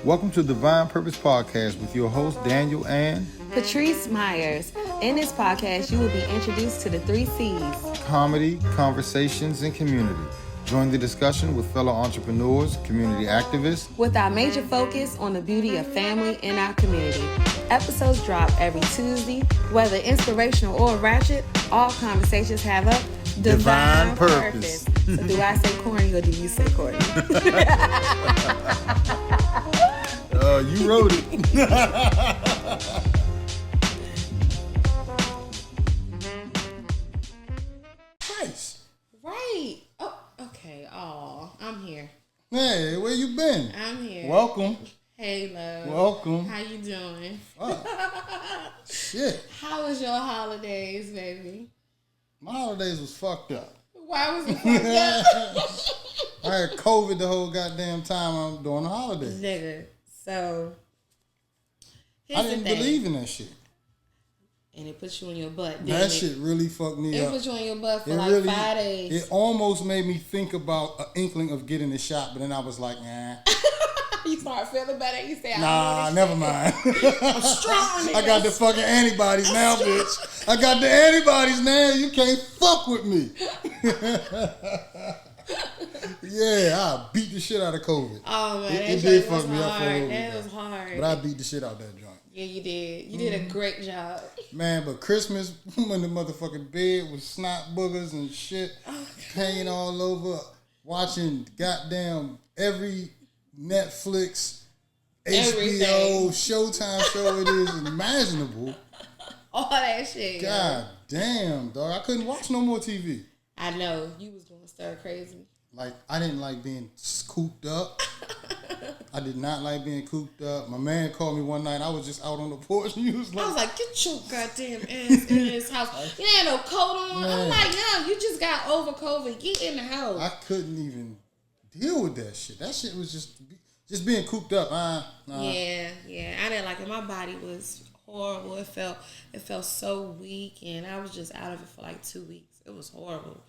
Welcome to the Divine Purpose Podcast with your host, Daniel and Patrice Myers. In this podcast, you will be introduced to the 3 C's. Comedy, Conversations, and Community. Join the discussion with fellow entrepreneurs, community activists, with our major focus on the beauty of family in our community. Episodes drop every Tuesday. Whether inspirational or ratchet, all conversations have a divine purpose. So do I say corny or do you say corny? You wrote it. Nice. Right. Oh, okay. Oh, I'm here. Hey, where you been? I'm here. Welcome. Hey, love. Welcome. How you doing? Fuck. Shit. How was your holidays, baby? My holidays was fucked up. Why was it fucked up? I had COVID the whole goddamn time I'm doing the holidays. Nigga. So, I didn't believe in that shit. And it put you in your butt. That shit really fucked me up. It put you in your butt for 5 days. It almost made me think about an inkling of getting the shot, but then I was like, nah. You start feeling better. You say, nah, never mind. I'm strong. I got the fucking antibodies now, bitch. I got the antibodies now. You can't fuck with me. Yeah, I beat the shit out of COVID. Oh, man. It did fuck me up for a little bit. That was hard. But I beat the shit out that joint. Yeah, you did. You did a great job. Man, but Christmas, when the motherfucking bed was snot boogers and shit, pain all over, watching goddamn every Netflix, HBO, Showtime show it is imaginable. All that shit. God damn, dog. I couldn't watch no more TV. I know. You was going to stir crazy. Like, I didn't like being cooped up. I did not like being cooped up. My man called me one night. I was just out on the porch and he was like... I was like, get your goddamn ass in this house. You ain't no coat on. Man. I'm like, no, you just got over COVID. Get in the house. I couldn't even deal with that shit. That shit was just being cooped up. Nah. Yeah. I didn't like it. My body was horrible. It felt so weak, and I was just out of it for like 2 weeks. It was horrible.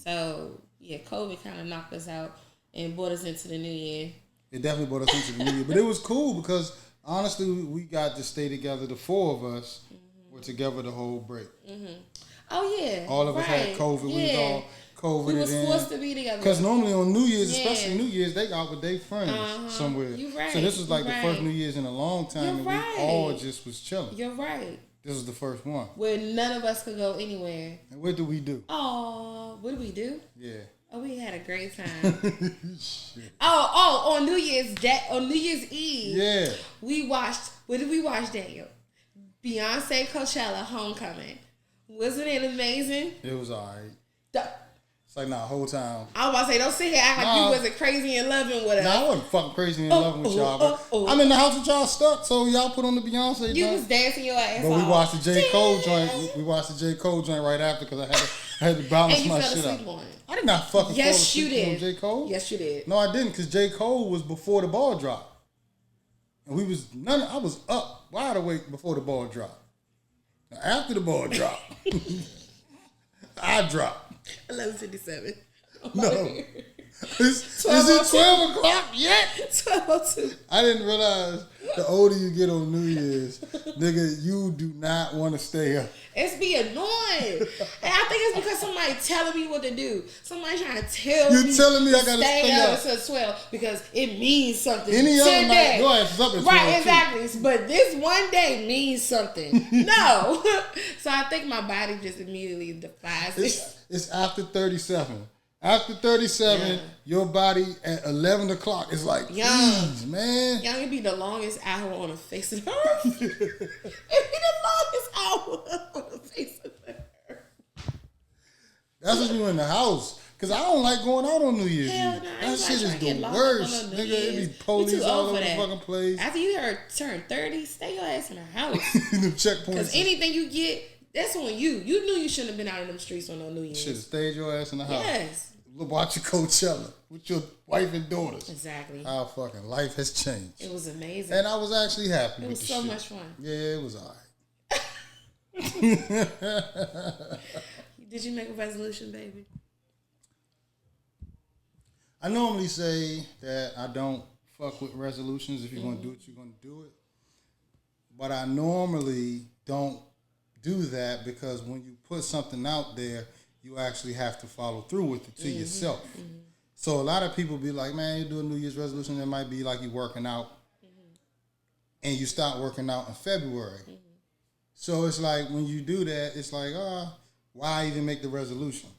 So, yeah, COVID kind of knocked us out and brought us into the new year. It definitely brought us into the new year. But it was cool because, honestly, we got to stay together. The 4 of us were together the whole break. Mm-hmm. Oh, yeah. All of us had COVID. Yeah. We was all COVID. We was forced to be together. Because normally on New Year's, especially New Year's, they out with their friends somewhere. You're right. So this was like the first New Year's in a long time. We all just was chilling. You're right. This was the first one. Where none of us could go anywhere. And what do we do? Oh, what did we do? Yeah. Oh, we had a great time. on New Year's Day, on New Year's Eve. Yeah. We watched, what did we watch, Daniel? Beyonce Coachella Homecoming. Wasn't it amazing? It was alright. It's like, whole time. I was about to say, don't sit here act like you wasn't crazy in loving with us. I wasn't fucking crazy in loving with y'all. I'm in the house with y'all stuck, so y'all put on the Beyonce joint. You was dancing your ass off. But we watched the J. Cole joint. We watched the J. Cole joint right after because I had to balance my shit out. I did not fucking fall asleep on J. Cole. Yes, you did. No, I didn't, because J. Cole was before the ball drop. And I was up wide awake before the ball dropped. Now, after the ball dropped, I dropped. 11:57. No. Is it 12 o'clock yet? 12:02. I didn't realize the older you get on New Year's, nigga, you do not want to stay up. It's be annoying. And I think it's because somebody telling me what to do. Somebody trying to tell me. You're telling me I got to stay up until 12 because it means something. Any other night, your ass is up at 12. Right, exactly. Too. But this one day means something. No. So I think my body just immediately defies it. It's after 37. After 37, your body at 11 o'clock is like, please, man. Young, it'd be the longest hour on the face of the earth. It'd be the longest hour on the face of the earth. That's when you in the house. Because I don't like going out on New Year's Eve. That shit is the worst. Nigga, it be police all over the fucking place. After you turn 30, stay your ass in the house. The checkpoints. Because anything you get, that's on you. You knew you shouldn't have been out in them streets on no New Year's. Should have stayed your ass in the house. Yes. Watch your Coachella with your wife and daughters. Exactly. Our fucking life has changed. It was amazing. And I was actually happy with the shit. It was so much fun. Yeah, it was all right. Did you make a resolution, baby? I normally say that I don't fuck with resolutions. If you're gonna do it, you're gonna do it. But I normally don't do that because when you put something out there, you actually have to follow through with it to yourself. So a lot of people be like, man, you do a New Year's resolution, it might be like you working out and you start working out in February. So it's like when you do that, it's like, why even make the resolution?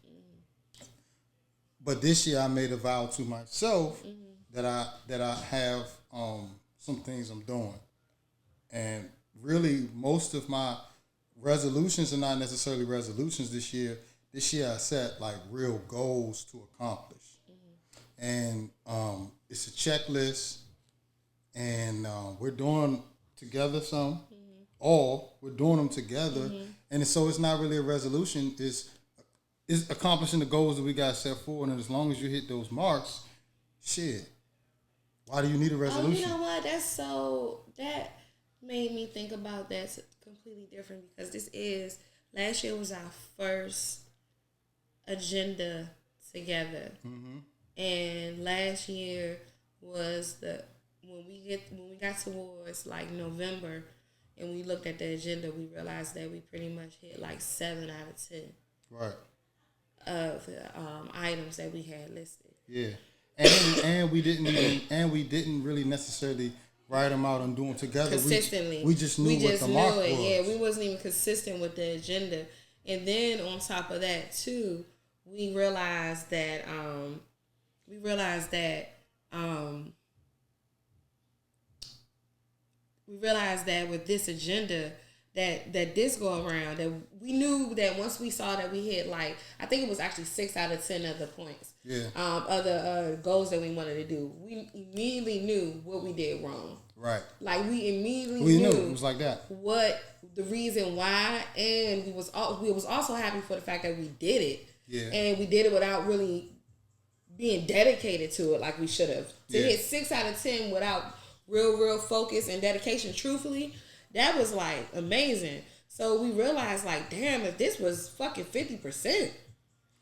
But this year I made a vow to myself that I have some things I'm doing. And really most of my resolutions are not necessarily resolutions this year. This year I set like real goals to accomplish. And it's a checklist, and we're doing together some, all we're doing them together, and so it's not really a resolution. It's accomplishing the goals that we got set forward, and as long as you hit those marks, shit. Why do you need a resolution? Oh, you know what? That made me think about that completely different because last year was our first agenda together. And last year was when we got towards like November and we looked at the agenda, we realized that we pretty much hit like 7 out of 10 of the items that we had listed. Yeah, and we didn't really necessarily write them out and do them together consistently. We just knew what the mark was. Yeah, we wasn't even consistent with the agenda, and then on top of that too, we realized that. With this agenda that this go around, that we knew that once we saw that we hit like, I think it was actually 6 out of 10 of the points, of the goals that we wanted to do, we immediately knew what we did wrong. Right. Like we immediately knew it was like that. What the reason why, and we was also happy for the fact that we did it. Yeah. And we did it without really being dedicated to it like we should have. To hit 6 out of 10 without real focus and dedication, truthfully, that was like amazing. So we realized like, damn, if this was fucking 50%,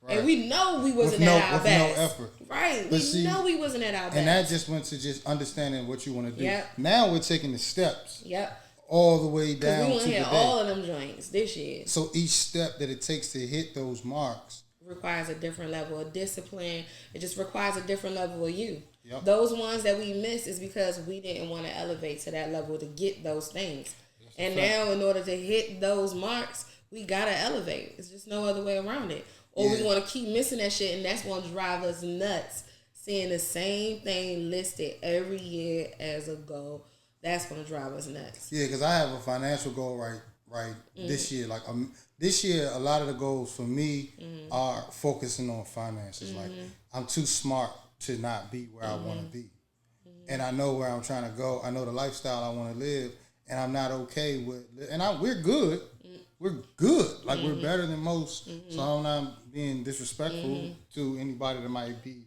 and we know we wasn't at our best. No effort. Right. We know we wasn't at our best. And that just went to just understanding what you want to do. Yep. Now we're taking the steps. Yep. All the way down to we want to hit all of them joints this year. So each step that it takes to hit those marks requires a different level of discipline. It just requires a different level of you. Yep. Those ones that we missed is because we didn't want to elevate to that level to get those things. And now in order to hit those marks, we gotta elevate. It's just no other way around it. Or we want to keep missing that shit, and that's going to drive us nuts. Seeing the same thing listed every year as a goal, that's going to drive us nuts. Yeah, because I have a financial goal right this year. Like this year, a lot of the goals for me are focusing on finances. Like I'm too smart to not be where I want to be, and I know where I'm trying to go. I know the lifestyle I want to live, and I'm not okay with. And we're good. We're good. Like we're better than most. So I'm not being disrespectful to anybody that might be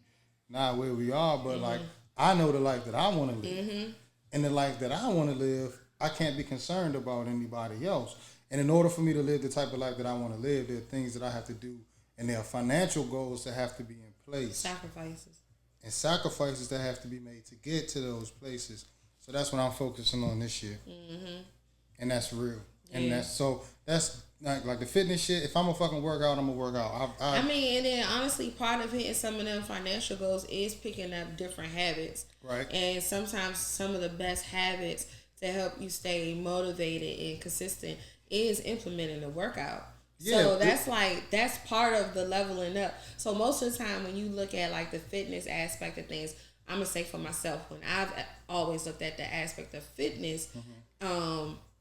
not where we are. But like I know the life that I want to live, and the life that I want to live, I can't be concerned about anybody else. And in order for me to live the type of life that I want to live, there are things that I have to do, and there are financial goals that have to be in place. Sacrifices that have to be made to get to those places. So that's what I'm focusing on this year, and that's real. And that's like the fitness shit. If I'm gonna fucking work out, I'm gonna work out. I mean, and then honestly, part of hitting some of them financial goals is picking up different habits. Right. And sometimes some of the best habits to help you stay motivated and consistent is implementing the workout. Yeah, so that's part of the leveling up. So most of the time when you look at like the fitness aspect of things, I'm gonna say for myself, when I've always looked at the aspect of fitness,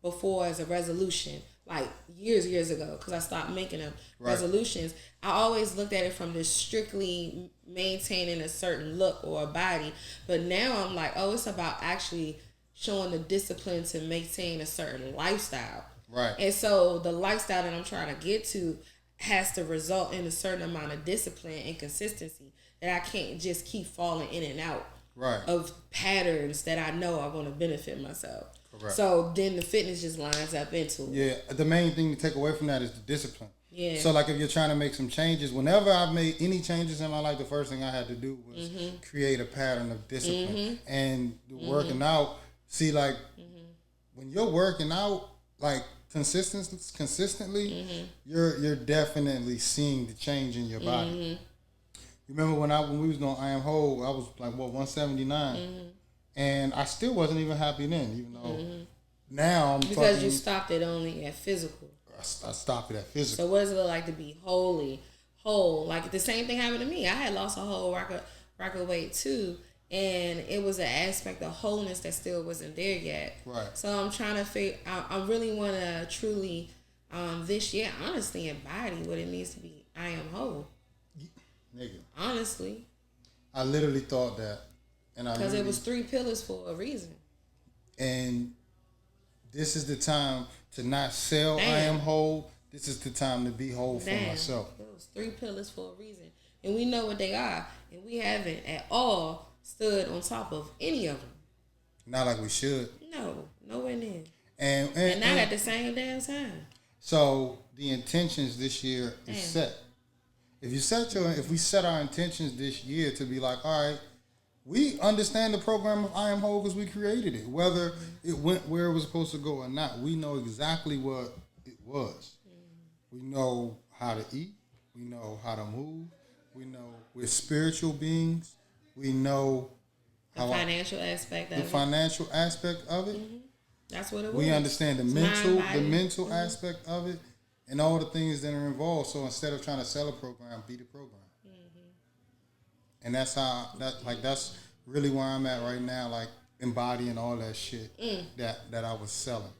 before as a resolution, like years ago, because I stopped making them resolutions. I always looked at it from this strictly maintaining a certain look or a body, but now I'm like, oh, it's about actually showing the discipline to maintain a certain lifestyle. Right. And so the lifestyle that I'm trying to get to has to result in a certain amount of discipline and consistency that I can't just keep falling in and out of patterns that I know are going to benefit myself. Correct. So then the fitness just lines up into it. Yeah, the main thing to take away from that is the discipline. Yeah. So, like, if you're trying to make some changes, whenever I've made any changes in my life, the first thing I had to do was create a pattern of discipline. And working out, see, like, when you're working out, like, consistently, you're definitely seeing the change in your body. You remember when we was doing I Am Whole, I was like, 179. And I still wasn't even happy then, even though now I'm because you stopped it only at physical. I stopped it at physical. So what does it look like to be whole? Like the same thing happened to me. I had lost a whole rack of weight too, and it was an aspect of wholeness that still wasn't there yet. Right. So I'm trying to figure. I really want to truly, this year, honestly, embody what it means to be I am whole. Nigga. Honestly. I literally thought that, and because it was 3 pillars for a reason. And this is the time to not sell. I am whole. This is the time to be whole for myself. It was 3 pillars for a reason, and we know what they are, and we haven't at all stood on top of any of them. Not like we should. No, nowhere near. And not at the same damn time. So the intentions this year is set. If we set our intentions this year to be like, all right, we understand the program of I Am Whole because we created it. Whether it went where it was supposed to go or not, we know exactly what it was. We know how to eat. We know how to move. We know we're spiritual beings. We know the financial aspect of it. The financial aspect of it. That's what it was. We understand the mental aspect of it, and all the things that are involved. So instead of trying to sell a program, be the program. And that's that's really where I'm at right now, like embodying all that shit that I was selling.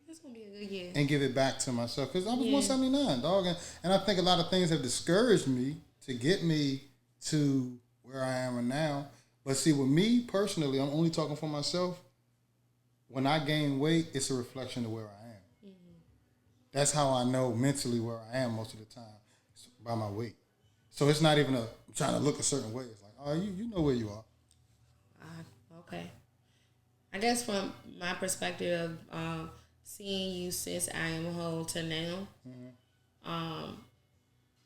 It's gonna be a good year. And give it back to myself, because I was 179, dog, and I think a lot of things have discouraged me to get me to where I am now. But see, with me personally, I'm only talking for myself. When I gain weight, it's a reflection of where I am. That's how I know mentally where I am most of the time, by my weight. So it's not even I'm trying to look a certain way. It's like, oh, you know where you are. Okay. I guess from my perspective of seeing you since I Am Whole to now,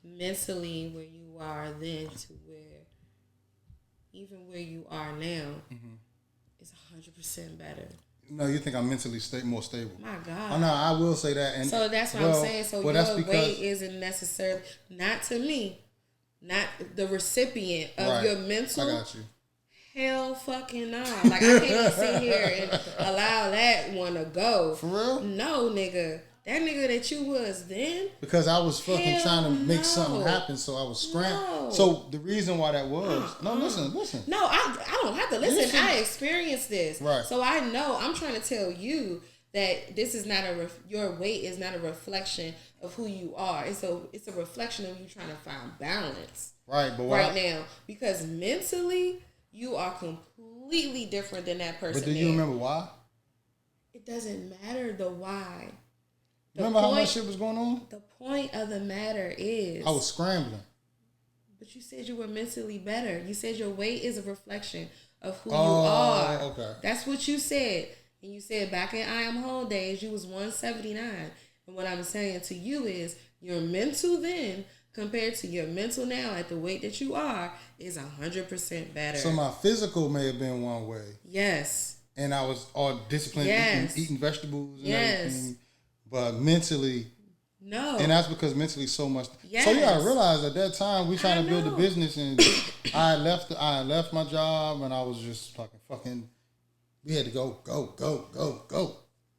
mentally where you are then to where you are now is 100% better. No, you think I'm mentally more stable? My God. Oh no, I will say that. And so that's what I'm saying. So your weight isn't necessarily, not to me, not the recipient of your mental. I got you. Hell fucking no. Like, I can't even sit here and allow that one to go. For real? No, nigga. That nigga that you was then. Because I was fucking trying to make something happen, so I was scrambling. No. So the reason why that was... No, listen. No, I don't have to listen. I experienced this. Right. So I know. I'm trying to tell you that this is not your weight is not a reflection of who you are. It's a reflection of you trying to find balance. Right, but right now. Because mentally... you are completely different than that person. But do you remember why? It doesn't matter the why. Remember how much shit was going on? The point of the matter is... I was scrambling. But you said you were mentally better. You said your weight is a reflection of who you are. Okay. That's what you said. And you said back in I Am Whole days, you was 179. And what I'm saying to you is your mental then... compared to your mental now at the weight that you are is 100% better. So my physical may have been one way. Yes. And I was all disciplined, eating vegetables and everything. But mentally... no. And that's because mentally so much... Yes. So you gotta realize at that time, we trying to build a business, and I left my job, and I was just fucking... We had to go.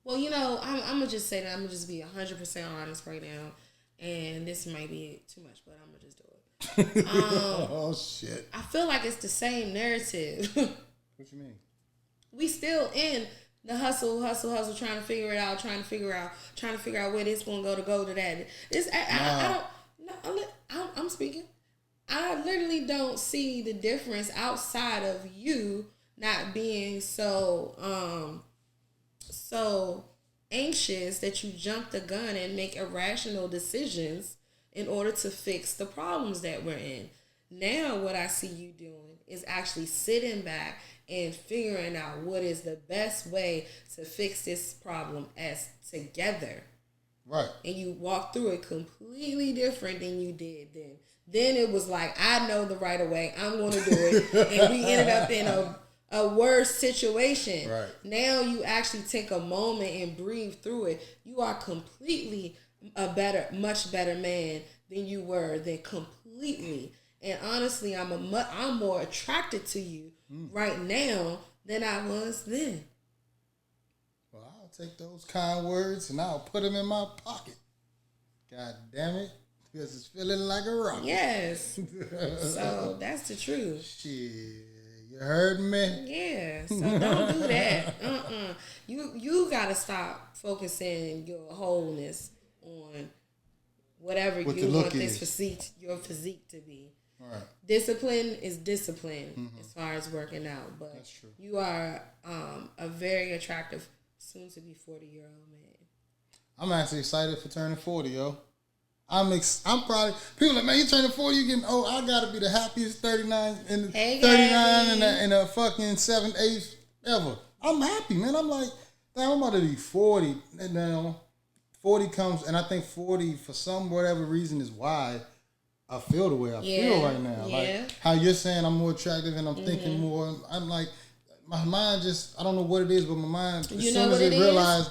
Well, you know, I'm going to just say that. I'm going to just be 100% honest right now. And this might be too much, but I'm going to just do it. Oh, shit. I feel like it's the same narrative. What you mean? We still in the hustle, trying to figure it out, trying to figure out where this going to go to that. I'm speaking. I literally don't see the difference outside of you not being so anxious that you jump the gun and make irrational decisions in order to fix the problems that we're in. Now what I see you doing is actually sitting back and figuring out what is the best way to fix this problem as together. Right. And you walk through it completely different than you did then. Then it was like, I know the right way. I'm going to do it. And we ended up in a worse situation. Right. Now you actually take a moment and breathe through it. You are completely much better man than you were then, completely. And honestly, I'm more attracted to you right now than I was then. Well, I'll take those kind words and I'll put them in my pocket. God damn it. Because it's feeling like a rocket. Yes. So that's the truth. Shit. You heard me? Yeah. So don't do that. You gotta stop focusing your wholeness on whatever what you want your physique to be. Right. Discipline is discipline as far as working out. But that's true. You are a very attractive, soon to be 40-year-old man. I'm actually excited for turning 40, yo. I'm probably people like, man, you turning 40, you getting old. I gotta be the happiest 39 in a fucking 7th, 8th ever. I'm happy, man. I'm like, damn, I'm about to be 40 now. 40 comes, and I think 40 for some whatever reason is why I feel the way I feel right now. Yeah. Like how you're saying I'm more attractive and I'm thinking more. I'm like, my mind just, I don't know what it is, but my mind, as soon as it realized.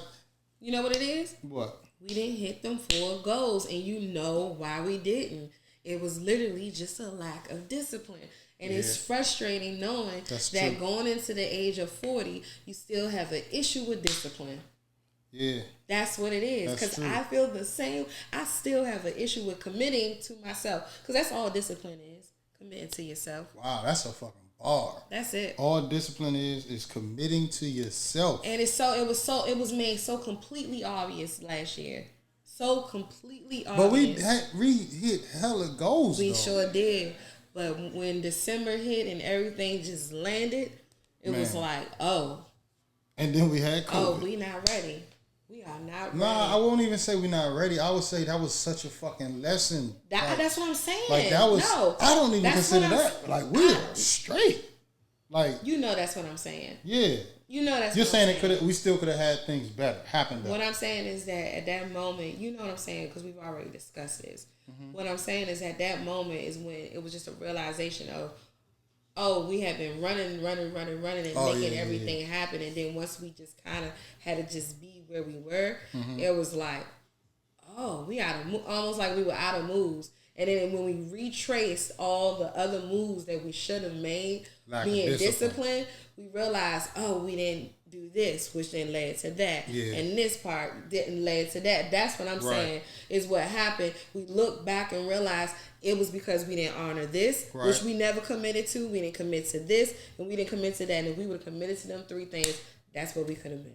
You know what it is? What? We didn't hit them 4 goals, and you know why we didn't. It was literally just a lack of discipline. And it's frustrating knowing that going into the age of 40, you still have an issue with discipline. Yeah. That's what it is. Because I feel the same. I still have an issue with committing to myself. Because that's all discipline is. Committing to yourself. Wow, that's a fucking bar. That's it. All discipline is committing to yourself. And it was made so completely obvious last year. So completely obvious. But we hit hella goals. We sure did. But when December hit and everything just landed, it was like, oh. And then we had COVID. Oh, we not ready. We are not ready. Nah, I won't even say we're not ready. I would say that was such a fucking lesson. That's what I'm saying. Like that was. No, I don't even consider that. Like we're straight. Like that's what I'm saying. Yeah. That's. You're saying we still could have had things happen better. What I'm saying is that at that moment, you know what I'm saying, because we've already discussed this. Mm-hmm. What I'm saying is at that moment is when it was just a realization of, oh, we have been running and making everything happen. And then once we just kind of had to just be where we were, it was like, oh, we almost like we were out of moves. And then when we retraced all the other moves that we should have made, being disciplined, we realized, oh, we didn't do this, which then led to that. Yeah. And this part didn't lead to that. That's what I'm saying is what happened. We look back and realize it was because we didn't honor this, which we never committed to. We didn't commit to this, and we didn't commit to that. And if we would have committed to them 3 things, that's what we could have been.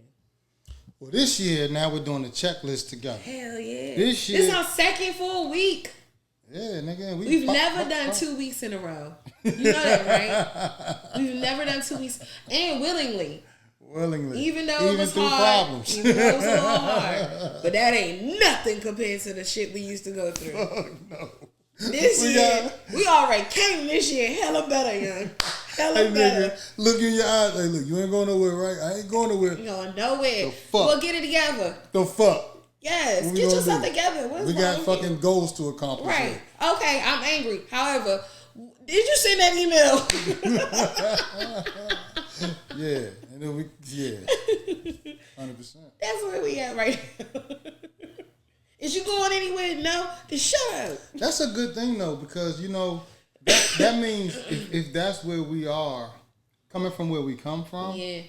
Well, this year, now we're doing the checklist together. Hell yeah. This year. This is our second full week. Yeah, nigga. We've never done 2 weeks in a row. You know that, right? We've never done 2 weeks. And willingly. Even though it was hard. Problems. Even though it was a little hard. But that ain't nothing compared to the shit we used to go through. Oh, no. This year, we already came this year hella better, young. Hella better. Nigga, look in your eyes. Hey, look, you ain't going nowhere, right? I ain't going nowhere. You going nowhere. The fuck? We'll get it together. The fuck? Yes, get yourself together. We got fucking goals to accomplish. Right. Here. Okay, I'm angry. However, did you send that email? Yeah. And then 100%. That's where we at right now. Is you going anywhere? No? Then shut up. That's a good thing, though, because, that means if that's where we are, coming from where we come from, we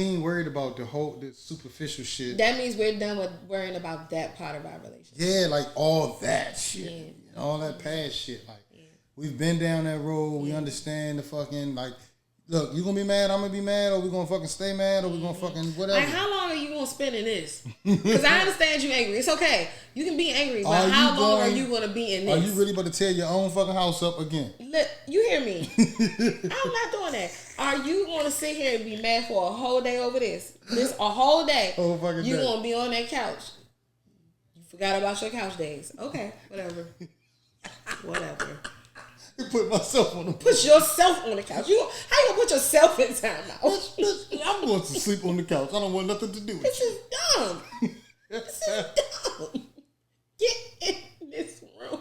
ain't worried about the superficial shit. That means we're done with worrying about that part of our relationship. Yeah, like all that shit. Yeah. All that past shit. Like, we've been down that road. We understand the fucking, like, look, you gonna be mad, I'm gonna be mad, or we gonna fucking stay mad, or we gonna fucking whatever. Like, how long are you gonna spend in this? Because I understand you angry. It's okay. You can be angry, but how long are you gonna be in this? Are you really about to tear your own fucking house up again? Look, you hear me? I'm not doing that. Are you gonna sit here and be mad for a whole day over this? This a whole day. Whole fucking you day. Gonna be on that couch. You forgot about your couch days. Okay, whatever. Whatever. Put myself on the couch. Put yourself on the couch. How you gonna put yourself in time out? I'm going to sleep on the couch. I don't want nothing to do with This you. is dumb. This is dumb. Get in this room.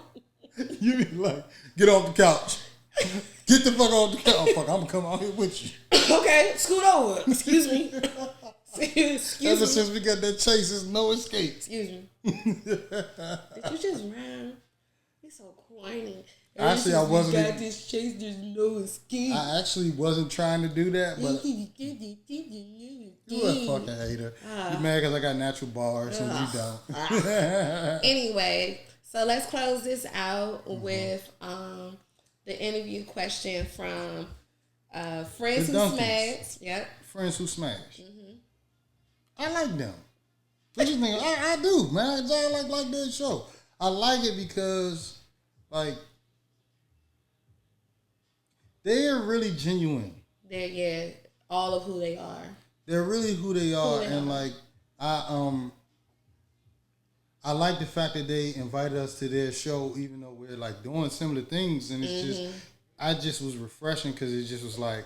You be like, get off the couch. Get the fuck off the couch. Oh, fuck, I'm gonna come out here with you. Okay, scoot over. Excuse me. Ever since we got that chase, there's no escape. Excuse me. Did you just rhyme? It's so corny. Actually, I wasn't. Got this chase, there's no escape. I actually wasn't trying to do that, but you a fucking hater. You mad because I got natural bars and you don't. Anyway, so let's close this out with the interview question from Friends Who Smash. Yep. Friends Who Smash. I like them. What you think? I do, man. I like that show. I like it because, like, they're really genuine. They're all of who they are. They're really who they are, like I like the fact that they invited us to their show, even though we're like doing similar things, and it's I just was refreshing because it just was like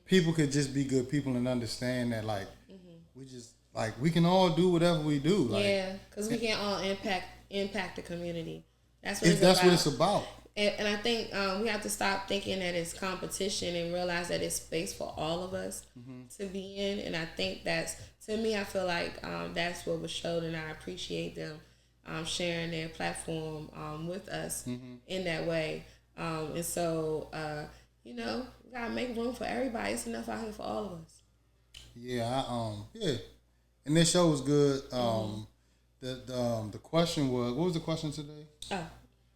people could just be good people and understand that like we just like we can all do whatever we do. Like, because we can all impact the community. That's what it's about. And I think we have to stop thinking that it's competition and realize that it's space for all of us to be in. And I think to me, I feel like that's what was showed, and I appreciate them sharing their platform with us in that way. And so, we gotta make room for everybody. It's enough out here for all of us. Yeah, and this show was good. The question was, what was the question today?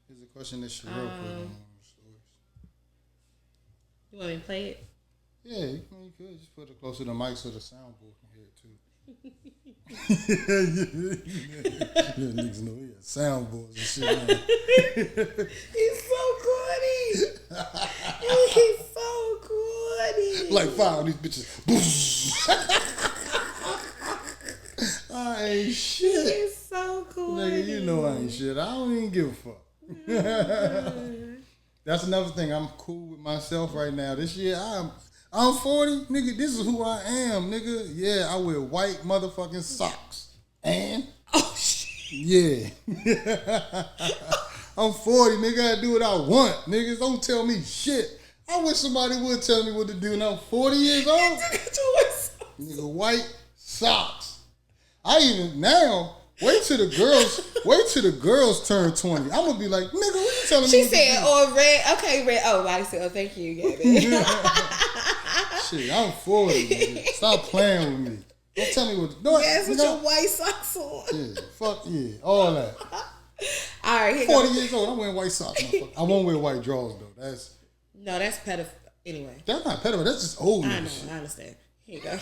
There's a question that Sherelle put on stories. You want me to play it? Yeah, you could just put it closer to the mic so the soundboard can hear it too. Yeah, niggas know he has soundboards and shit. Man. He's so corny. He's so corny. Like 5 of these bitches. I ain't shit. He's so corny. Nigga, you know I ain't shit. I don't even give a fuck. That's another thing. I'm cool with myself right now. This year, I'm 40, nigga. This is who I am, nigga. Yeah, I wear white motherfucking socks. And yeah, I'm 40, nigga. I do what I want, niggas. Don't tell me shit. I wish somebody would tell me what to do when I'm 40 years old. Nigga, white socks. I even now. Wait till the girls turn 20. I'm gonna be like, nigga, what you telling me? She said, or red. Okay, red. Oh, I said, oh, thank you, Gabby. Shit, I'm 40, nigga. Stop playing with me. Don't tell me what to do. Yes, with your white socks on. Yeah, fuck yeah, all that. All right, 40 years old, I'm wearing white socks. I won't wear white drawers though. That's pedophile. Anyway, that's not pedophile. That's just old. I know. I understand. Here you go.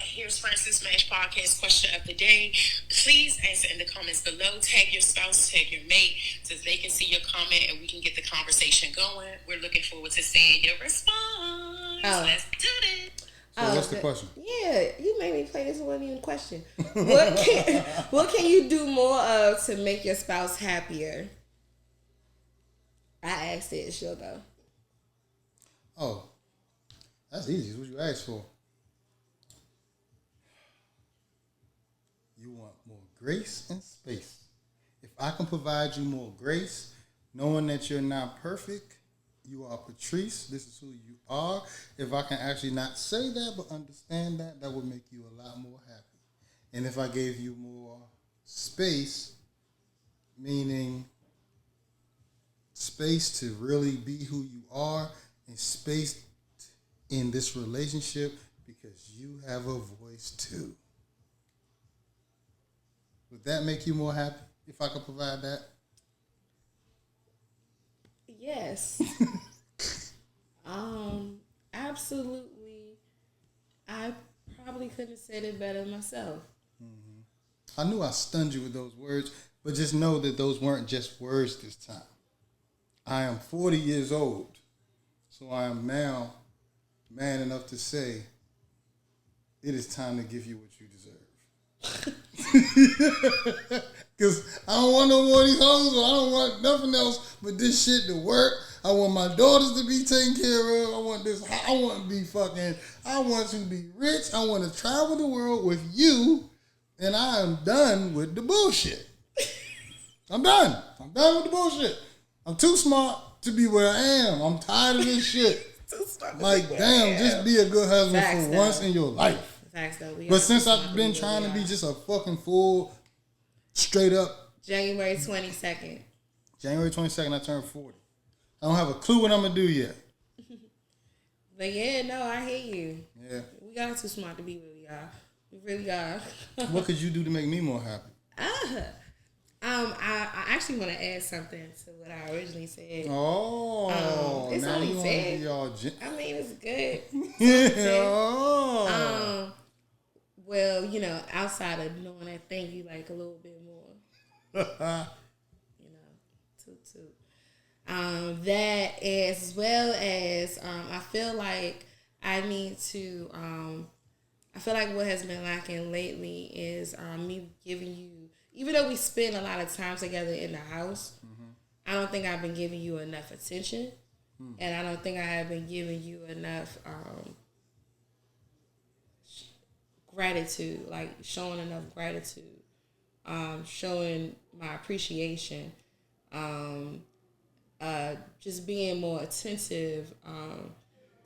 Here's Francis Smash Podcast question of the day. Please answer in the comments below. Tag your spouse, tag your mate, so they can see your comment and we can get the conversation going. We're looking forward to seeing your response. Let's do it. So what's the question? Yeah, you made me play this. Wasn't even a question. What can you do more of to make your spouse happier? I asked it. She'll go. Oh, that's easy. What you asked for? You want more grace and space. If I can provide you more grace, knowing that you're not perfect, you are Patrice, this is who you are. If I can actually not say that, but understand that, that would make you a lot more happy. And if I gave you more space, meaning space to really be who you are, and space in this relationship because you have a voice too. Would that make you more happy if I could provide that? Yes. Absolutely. I probably couldn't have said it better myself. I knew I stunned you with those words, but just know that those weren't just words this time. I am 40 years old, so I am now man enough to say it is time to give you what you deserve. Because I don't want no more of these hoes, or I don't want nothing else but this shit to work. I want my daughters to be taken care of. I want to be rich. I want to travel the world with you And I am done with the bullshit. I'm done. I'm done with the bullshit. I'm too smart to be where I am. I'm tired of this shit. Like, damn, just be a good husband for once in your life. Facts, though. But since I've been trying to be just a fucking fool, straight up. January 22nd. January 22nd, I turned 40. I don't have a clue what I'm going to do yet. But yeah, no, I hear you. Yeah. We are too smart to be where we are. We really are. What could you do to make me more happy? I actually want to add something to what I originally said. Oh, it's now only you want to be all I mean, it's good. yeah. Oh. Well, you know, outside of knowing that, thank you like a little bit more. You know, toot. That as well as I feel like I need to. I feel like what has been lacking lately is me giving you. Even though we spend a lot of time together in the house, I don't think I've been giving you enough attention, and I don't think I have been giving you enough gratitude, like showing enough gratitude, showing my appreciation, just being more attentive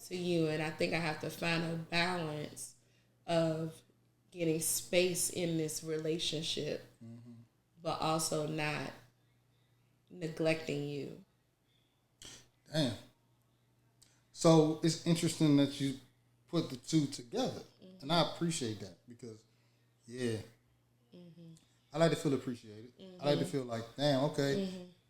to you. And I think I have to find a balance of getting space in this relationship, but also not neglecting you. Damn. So it's interesting that you put the two together. And I appreciate that because, yeah, I like to feel appreciated. I like to feel like, damn, okay,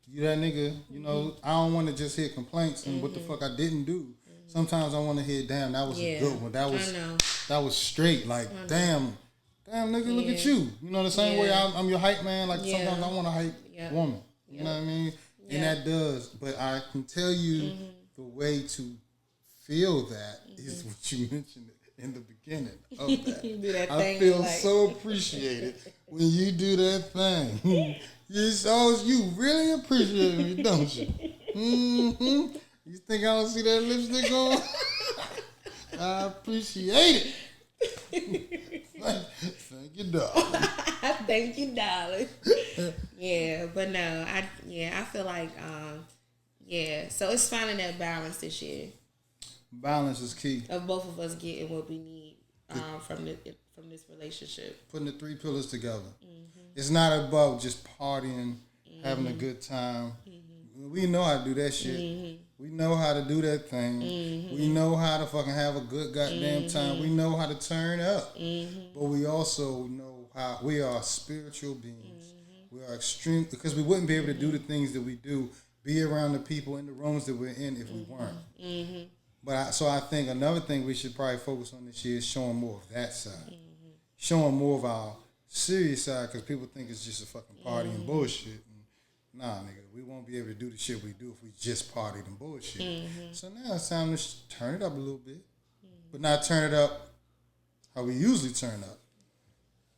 you that nigga, you know, I don't want to just hear complaints and what the fuck I didn't do. Sometimes I want to hear, damn, that was a good one. That was straight. Like, damn, nigga, look at you. You know, the same way I'm your hype man. Like, sometimes I want a hype woman. You know what I mean? And that does. But I can tell you the way to feel that is what you mentioned in the beginning of that. You do that I thing, feel like... so appreciated when you do that thing. You really appreciate me, don't you? Mm-hmm. You think I don't see that lipstick on? I appreciate it. Thank you, darling. Thank you, darling. Yeah, but no, I feel like, so it's finding that balance this year. Balance is key. Of both of us getting what we need from this relationship. Putting the three pillars together. It's not about just partying, having a good time. We know how to do that shit. We know how to do that thing. We know how to fucking have a good goddamn time. We know how to turn up. But we also know how we are spiritual beings. We are extreme because we wouldn't be able to do the things that we do, be around the people in the rooms that we're in if we weren't. But so I think another thing we should probably focus on this year is showing more of that side. Showing more of our serious side because people think it's just a fucking party and bullshit. And nah, nigga, we won't be able to do the shit we do if we just partied and bullshit. So now it's time to turn it up a little bit. But not turn it up how we usually turn up.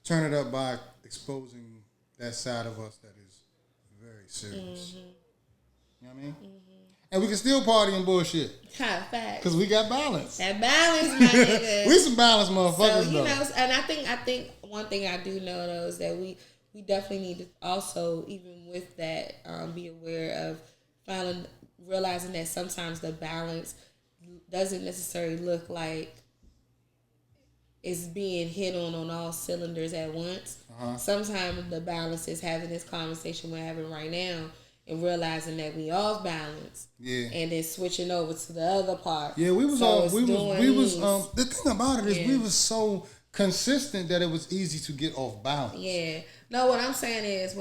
Turn it up by exposing that side of us that is very serious. You know what I mean? And we can still party and bullshit. Facts. Because we got balance. That balance, my nigga. We some balanced motherfuckers, so, though. Know, and I think one thing I do know, though, is that we definitely need to also, even with that, be aware of realizing that sometimes the balance doesn't necessarily look like it's being hit on all cylinders at once. Sometimes the balance is having this conversation we're having right now and realizing that we off balance. Yeah. And then switching over to the other part. Yeah, we was the thing about it is we was so consistent that it was easy to get off balance. Yeah. No, what I'm saying is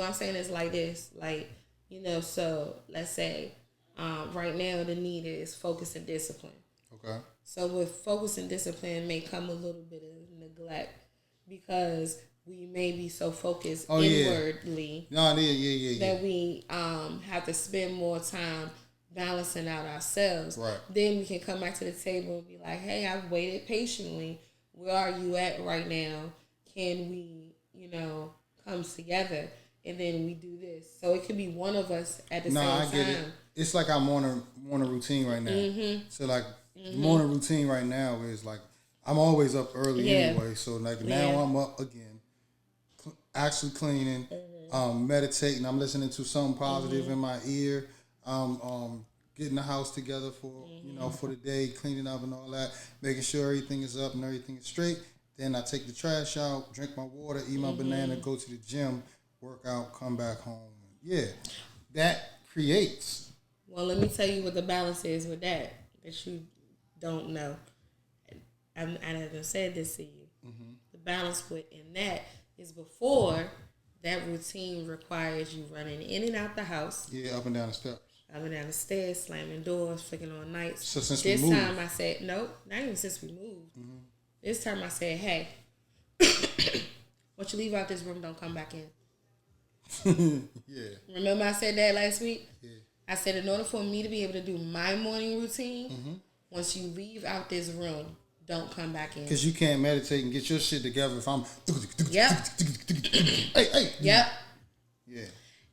like this. Like, you know, so let's say right now the need is focus and discipline. Okay. So with focus and discipline may come a little bit of neglect because we may be so focused inwardly that we have to spend more time balancing out ourselves. Right. Then we can come back to the table and be like, hey, I've waited patiently. Where are you at right now? Can we, come together? And then we do this. So it could be one of us at the same time. No, I get it. It's like I'm on a routine right now. So like the morning routine right now is like I'm always up early anyway. So like now I'm up again. actually cleaning, meditating. I'm listening to something positive in my ear. Getting the house together for for the day, cleaning up and all that, making sure everything is up and everything is straight. Then I take the trash out, drink my water, eat my banana, go to the gym, work out, come back home. Yeah, that creates. Well, let me tell you what the balance is with that you don't know. I haven't said this to you. The balance within that is before that routine requires you running in and out the house. Yeah, up and down the steps. Up and down the stairs, slamming doors, flicking on lights. So since this we moved. time I said, nope, not even since we moved. This time I said, hey, what you leave out this room, don't come back in. Yeah. Remember I said that last week? Yeah. I said in order for me to be able to do my morning routine, once you leave out this room, don't come back in. Because you can't meditate and get your shit together if I'm... Yep. Hey. Yep. Yeah.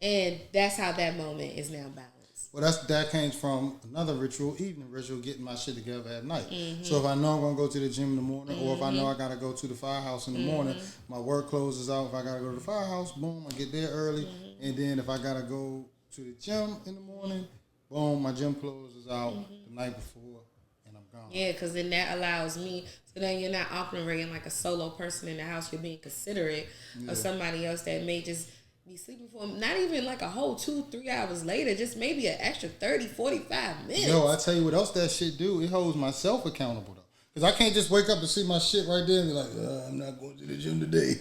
And that's how that moment is now balanced. Well, that came from another evening ritual, getting my shit together at night. So if I know I'm going to go to the gym in the morning, or if I know I got to go to the firehouse in the morning, my work closes out. If I got to go to the firehouse, boom, I get there early. And then if I got to go to the gym in the morning, boom, my gym closes out the night before, and I'm gone. Yeah, because then that allows me, so then you're not operating like a solo person in the house. You're being considerate of somebody else that may just be sleeping for not even like a whole 2-3 hours later, just maybe an extra 30-45 minutes. Yo, I tell you what else that shit do. It holds myself accountable though, because I can't just wake up and see my shit right there and be like, I'm not going to the gym today.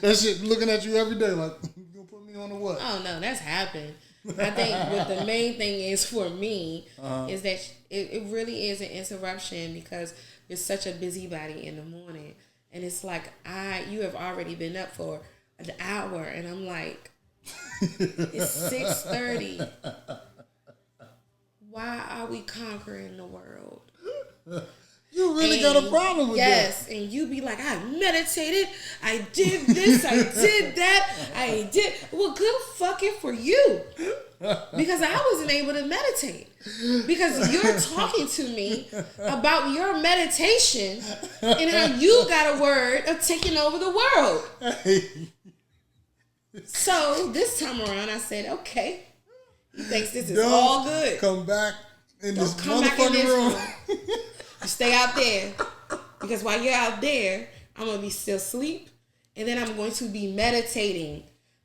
That shit looking at you every day like, you gonna put me on or what? Oh no, that's happened. I think what the main thing is for me is that it really is an interruption because you're such a busybody in the morning, and it's like you have already been up for an hour, and I'm like, it's 6:30. Why are we conquering the world? You really got a problem with that. Yes, and you be like, I meditated, I did this, I did that, I did. Well, good fucking for you. Because I wasn't able to meditate. Because you're talking to me about your meditation and how you got a word of taking over the world. So this time around, I said, okay, he thinks this is all good. Come back in this Come back in motherfucking this room. You stay out there. Because while you're out there, I'm going to be still asleep. And then I'm going to be meditating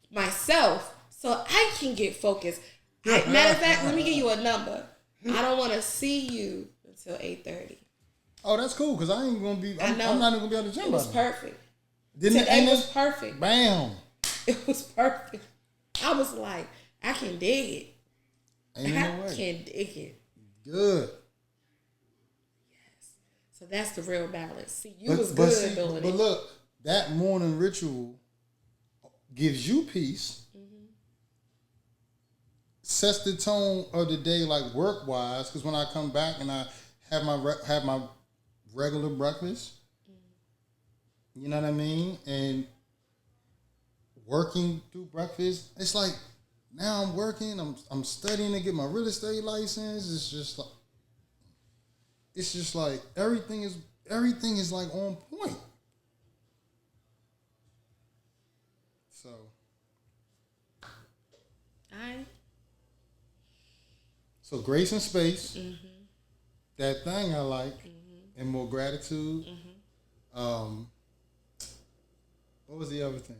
myself so I can get focused. Matter of fact, let me give you a number. I don't want to see you until 8:30. Oh, that's cool, because I ain't going to be, I'm not even going to be able to gym. It was perfect. Didn't Today was perfect. Bam. It was perfect. I was like, I can dig it. Ain't no way. I can dig it. Good. Yes. So that's the real balance. See, you was good doing it. But look, that morning ritual gives you peace, sets the tone of the day, like work-wise, because when I come back and I have my regular breakfast, you know what I mean? And working through breakfast, it's like now I'm working, I'm studying to get my real estate license. It's just like everything is like on point. So So grace and space, that thing I like, and more gratitude. What was the other thing?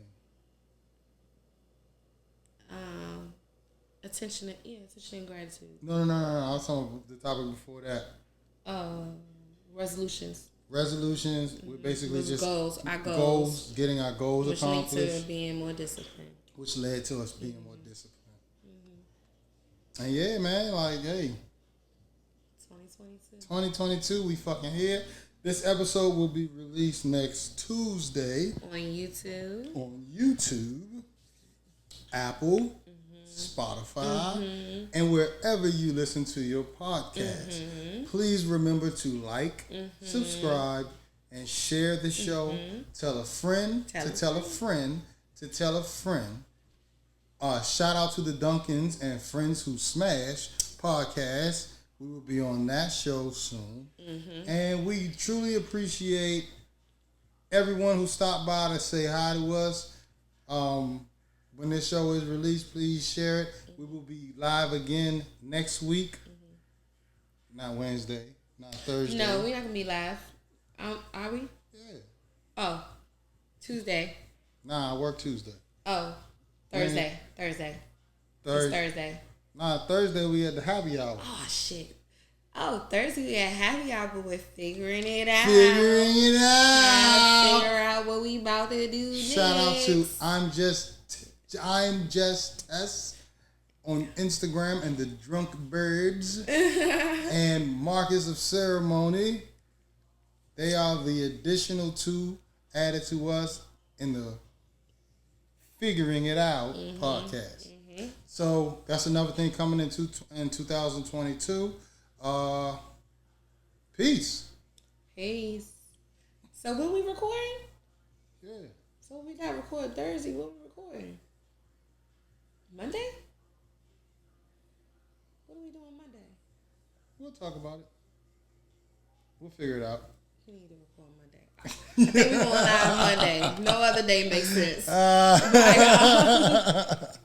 Attention and gratitude. No. I was talking about the topic before that. Resolutions. We're basically just goals. Our goals. Getting our goals accomplished. Which led to being more disciplined. Which led to us being more disciplined. And yeah, man, like, hey. 2022, we fucking here. This episode will be released next Tuesday. On YouTube. Apple. Spotify, and wherever you listen to your podcast. Please remember to like, subscribe, and share the show. Tell a friend to tell a friend to tell a friend. Shout out to the Duncans and Friends Who Smash podcast. We will be on that show soon. And we truly appreciate everyone who stopped by to say hi to us. When this show is released, please share it. We will be live again next week. Not Wednesday, not Thursday. No, we're not gonna be live. Are we? Yeah. Oh, Tuesday. Nah, I work Tuesday. Oh, Thursday. Thursday. It's Thursday. Nah, Thursday we at the happy hour. Oh shit. Oh, Thursday we at happy hour, but we're figuring it out. Figuring it out. Trying to figure out what we about to do next. Shout out to I'm just Tess on Instagram and the Drunk Birds and Marcus of Ceremony. They are the additional two added to us in the Figuring It Out podcast. So that's another thing coming in 2022. Peace. Peace. So when we recording? Yeah. So we got record Thursday. When we recording? Monday? What are we doing Monday? We'll talk about it. We'll figure it out. We need to record Monday. I think we're going live Monday. No other day makes sense. Bye, y'all.